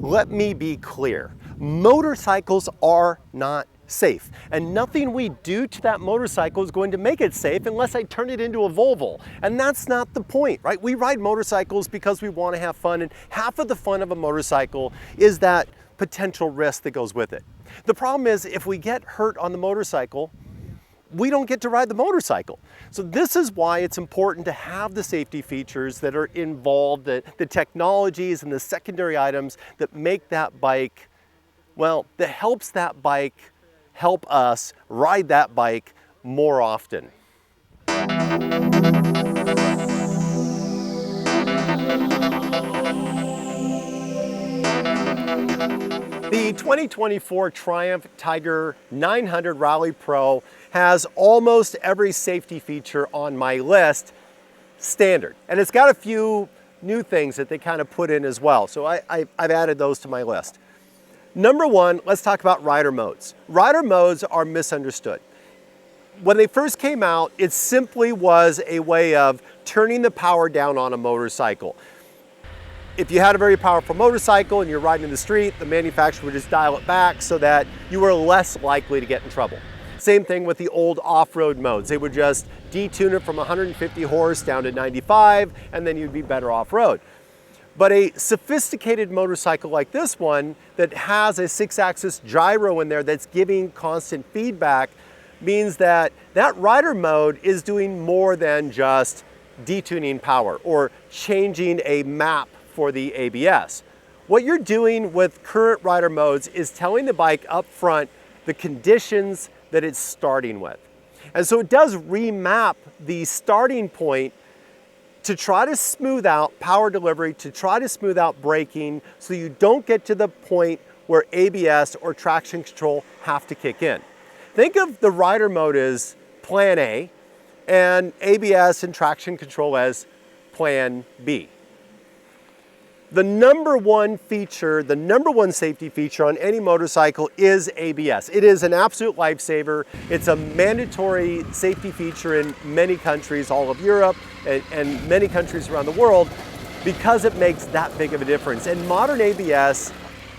Let me be clear. Motorcycles are not safe, and nothing we do to that motorcycle is going to make it safe unless I turn it into a Volvo. And that's not the point, right? We ride motorcycles because we want to have fun, and half of the fun of a motorcycle is that potential risk that goes with it. The problem is if we get hurt on the motorcycle, we don't get to ride the motorcycle. So this is why it's important to have the safety features that are involved, the technologies and the secondary items that make that bike, well, that helps that bike help us ride that bike more often. The 2024 Triumph Tiger 900 Rally Pro has almost every safety feature on my list standard. And it's got a few new things that they kind of put in as well. So I've added those to my list. Number one, let's talk about rider modes. Rider modes are misunderstood. When they first came out, it simply was a way of turning the power down on a motorcycle. If you had a very powerful motorcycle and you're riding in the street, the manufacturer would just dial it back so that you were less likely to get in trouble. Same thing with the old off-road modes. They would just detune it from 150 horse down to 95, and then you'd be better off-road. But a sophisticated motorcycle like this one that has a 6-axis gyro in there that's giving constant feedback means that that rider mode is doing more than just detuning power or changing a map for the ABS. What you're doing with current rider modes is telling the bike up front the conditions that it's starting with. And so it does remap the starting point to try to smooth out power delivery, to try to smooth out braking, so you don't get to the point where ABS or traction control have to kick in. Think of the rider mode as plan A and ABS and traction control as plan B. The number one feature, the number one safety feature on any motorcycle is ABS. It is an absolute lifesaver. It's a mandatory safety feature in many countries, all of Europe and many countries around the world, because it makes that big of a difference. And modern ABS,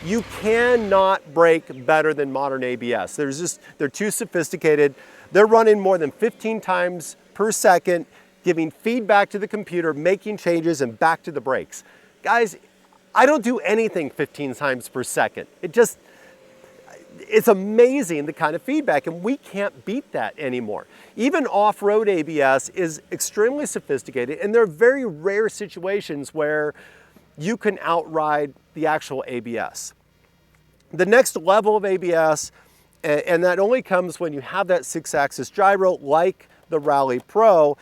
you cannot brake better than modern ABS. They're too sophisticated. They're running more than 15 times per second, giving feedback to the computer, making changes, and back to the brakes. Guys, I don't do anything 15 times per second. It's amazing the kind of feedback, and we can't beat that anymore. Even off-road ABS is extremely sophisticated, and there are very rare situations where you can outride the actual ABS. The next level of ABS, and that only comes when you have that 6-axis gyro like the Rally Pro,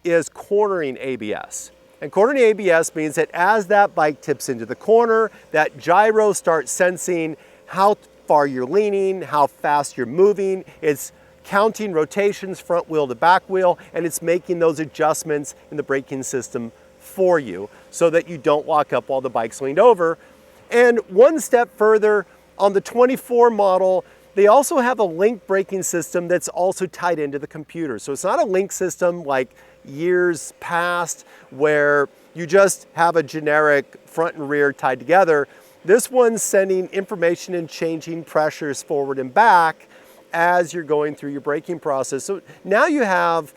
is cornering ABS. And cornering ABS means that as that bike tips into the corner, that gyro starts sensing how far you're leaning, how fast you're moving. It's counting rotations front wheel to back wheel, and it's making those adjustments in the braking system for you so that you don't lock up while the bike's leaned over. And one step further, on the 24 model, they also have a link braking system that's also tied into the computer. So it's not a link system like years past where you just have a generic front and rear tied together. This one's sending information and changing pressures forward and back as you're going through your braking process. So now you have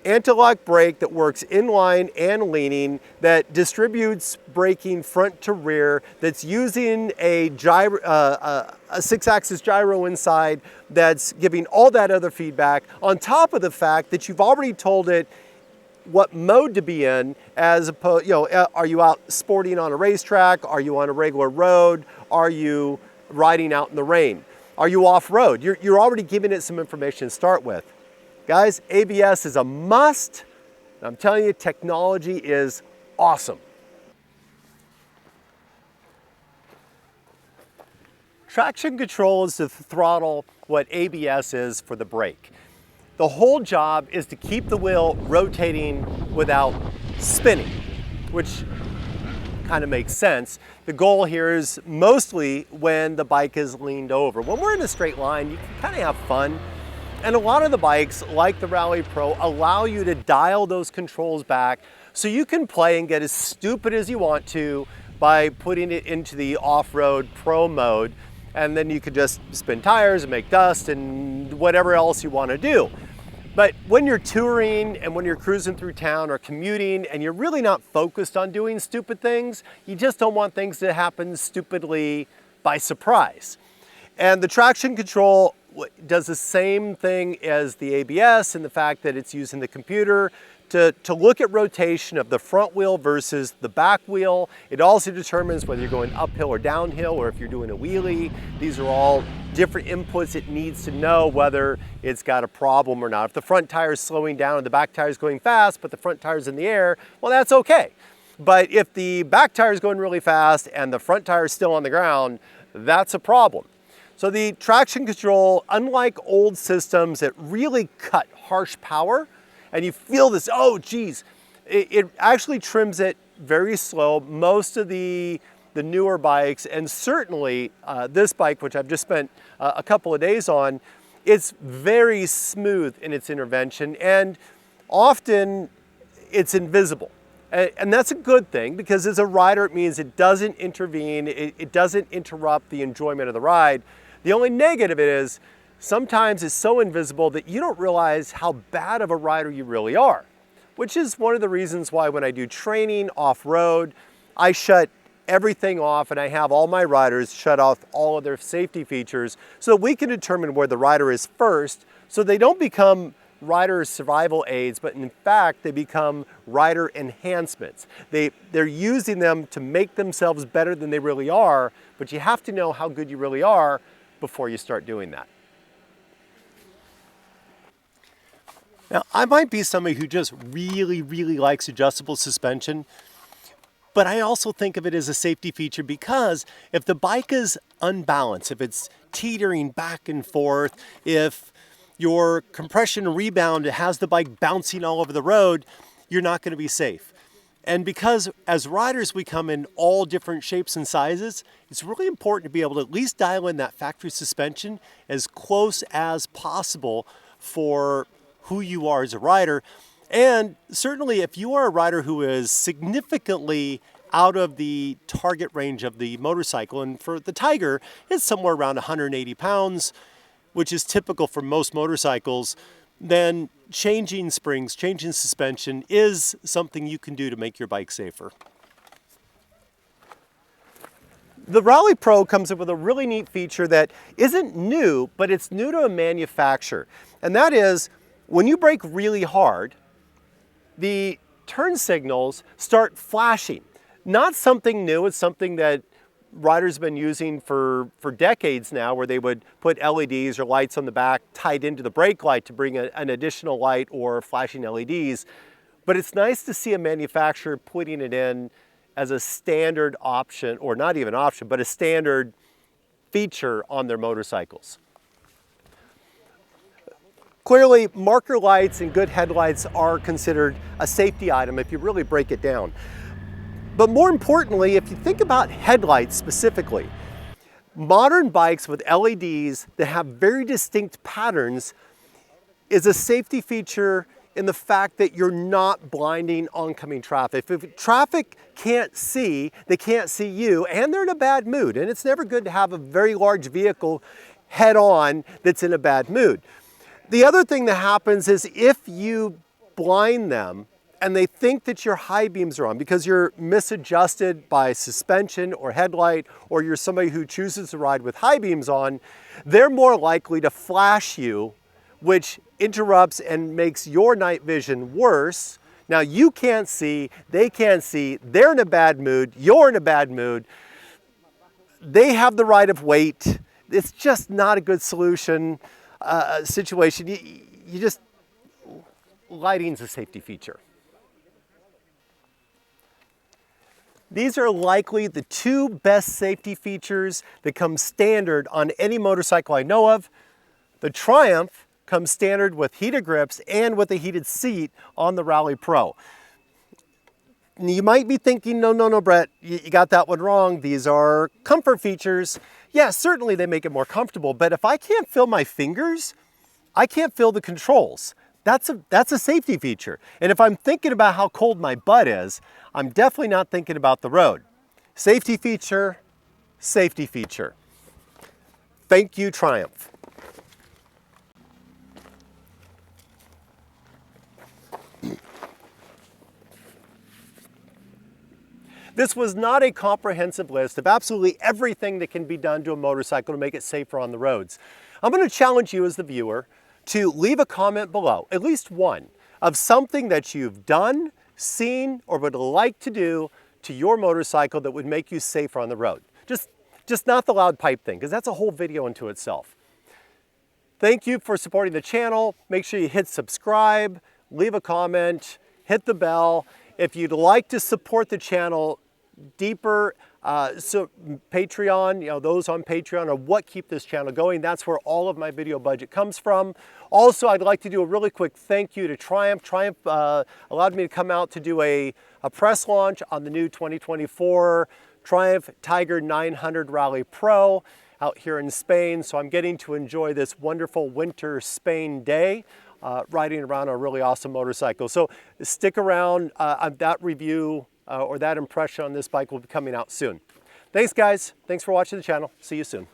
anti-lock brake that works inline and leaning, that distributes braking front to rear, that's using a 6-axis gyro inside, that's giving all that other feedback, on top of the fact that you've already told it what mode to be in, as opposed, are you out sporting on a racetrack? Are you on a regular road? Are you riding out in the rain? Are you off-road? You're already giving it some information to start with. Guys, ABS is a must. I'm telling you, technology is awesome. Traction control is to throttle what ABS is for the brake. The whole job is to keep the wheel rotating without spinning, which kind of makes sense. The goal here is mostly when the bike is leaned over. When we're in a straight line, you can kind of have fun. And a lot of the bikes, like the Rally Pro, allow you to dial those controls back so you can play and get as stupid as you want to by putting it into the off-road pro mode, and then you could just spin tires and make dust and whatever else you want to do. But when you're touring and when you're cruising through town or commuting and you're really not focused on doing stupid things, you just don't want things to happen stupidly by surprise. And the traction control does the same thing as the ABS in the fact that it's using the computer to look at rotation of the front wheel versus the back wheel. It also determines whether you're going uphill or downhill, or if you're doing a wheelie. These are all different inputs it needs to know whether it's got a problem or not. If the front tire is slowing down and the back tire is going fast, but the front tire is in the air, well, that's okay. But if the back tire is going really fast and the front tire is still on the ground, that's a problem. So the traction control, unlike old systems that really cut harsh power, and you feel this, oh geez, it actually trims it very slow. Most of the newer bikes, and certainly this bike, which I've just spent a couple of days on, it's very smooth in its intervention, and often it's invisible. And that's a good thing, because as a rider, it means it doesn't intervene, it doesn't interrupt the enjoyment of the ride. The only negative is, sometimes it's so invisible that you don't realize how bad of a rider you really are, which is one of the reasons why when I do training off-road, I shut everything off and I have all my riders shut off all of their safety features so that we can determine where the rider is first, so they don't become rider survival aids, but in fact, they become rider enhancements. They're using them to make themselves better than they really are, but you have to know how good you really are before you start doing that. Now, I might be somebody who just really, really likes adjustable suspension, but I also think of it as a safety feature because if the bike is unbalanced, if it's teetering back and forth, if your compression and rebound has the bike bouncing all over the road, you're not going to be safe. And because as riders we come in all different shapes and sizes, it's really important to be able to at least dial in that factory suspension as close as possible for who you are as a rider. And certainly if you are a rider who is significantly out of the target range of the motorcycle, and for the Tiger, it's somewhere around 180 pounds, which is typical for most motorcycles, then changing springs, changing suspension is something you can do to make your bike safer. The Rally Pro comes up with a really neat feature that isn't new, but it's new to a manufacturer. And that is, when you brake really hard, the turn signals start flashing. Not something new, it's something that riders have been using for decades now, where they would put LEDs or lights on the back tied into the brake light to bring an additional light or flashing LEDs. But it's nice to see a manufacturer putting it in as a standard option, or not even option, but a standard feature on their motorcycles. Clearly, marker lights and good headlights are considered a safety item if you really break it down. But more importantly, if you think about headlights specifically, modern bikes with LEDs that have very distinct patterns is a safety feature in the fact that you're not blinding oncoming traffic. If traffic can't see, they can't see you, and they're in a bad mood. And it's never good to have a very large vehicle head on that's in a bad mood. The other thing that happens is if you blind them and they think that your high beams are on because you're misadjusted by suspension or headlight, or you're somebody who chooses to ride with high beams on, they're more likely to flash you, which interrupts and makes your night vision worse. Now you can't see, they can't see, they're in a bad mood, you're in a bad mood, they have the right of wait. It's just not a good solution. Situation. You just, lighting's a safety feature. These are likely the two best safety features that come standard on any motorcycle I know of. The Triumph comes standard with heated grips and with a heated seat on the Rally Pro. You might be thinking, no, Brett, you got that one wrong. These are comfort features. Yeah, certainly they make it more comfortable, but if I can't feel my fingers, I can't feel the controls. That's a safety feature. And if I'm thinking about how cold my butt is, I'm definitely not thinking about the road. Safety feature, safety feature. Thank you, Triumph. This was not a comprehensive list of absolutely everything that can be done to a motorcycle to make it safer on the roads. I'm going to challenge you as the viewer to leave a comment below, at least one, of something that you've done, seen, or would like to do to your motorcycle that would make you safer on the road. Just not the loud pipe thing, because that's a whole video unto itself. Thank you for supporting the channel. Make sure you hit subscribe, leave a comment, hit the bell. If you'd like to support the channel deeper, so Patreon, those on Patreon are what keep this channel going. That's where all of my video budget comes from. Also, I'd like to do a really quick thank you to Triumph. Triumph allowed me to come out to do a press launch on the new 2024 Triumph Tiger 900 Rally Pro out here in Spain. So I'm getting to enjoy this wonderful winter Spain day, riding around a really awesome motorcycle. So stick around, that review or that impression on this bike will be coming out soon. Thanks guys, thanks for watching the channel. See you soon.